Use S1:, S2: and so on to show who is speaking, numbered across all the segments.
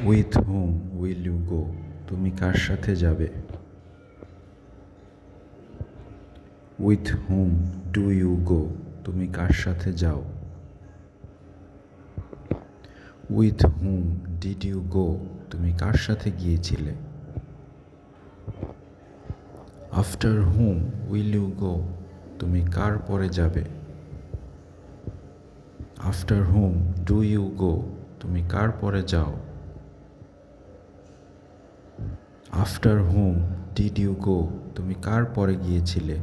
S1: With whom will you go, তুমি কার সাথে যাবে? With whom do you go, তুমি কার সাথে যাও? With whom did you go, তুমি কার সাথে গিয়েছিলে? After whom will you go, তুমি কার পরে যাবে? After whom do you go, তুমি কার পরে যাও? After whom did you go, তুমি কার পরে গিয়েছিলে?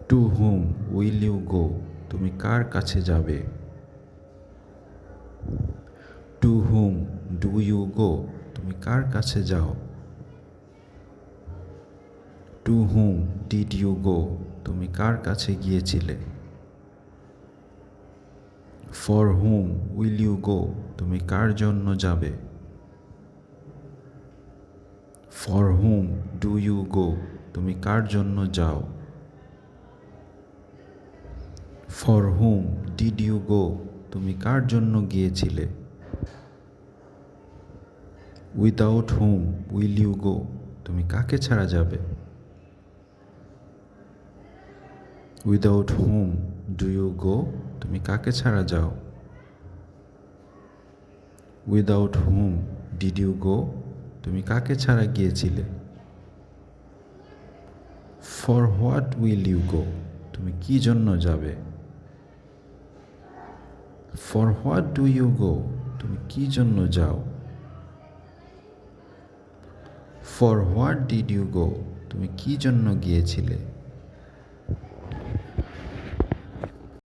S1: To whom will you go, তুমি কার কাছে যাবে? To whom do you go, তুমি কার কাছে যাও? To whom did you go, তুমি কার কাছে গিয়েছিলে? For whom will you go, তুমি কার জন্য যাবে? For whom do you go, তুমি কার জন্য যাও? For whom did you go, তুমি কার জন্য গিয়েছিলে? Without whom will you go, তুমি কাকে ছাড়া যাবে? Without whom do you go, তুমি কাকে ছাড়া যাও? Without whom did you go, তুমি কাকে ছাড়া গিয়েছিলে? For what will you go, তুমি কি জন্য যাবে? For what do you go, তুমি কি জন্য যাও? For what did you go, তুমি কি জন্য গিয়েছিলে?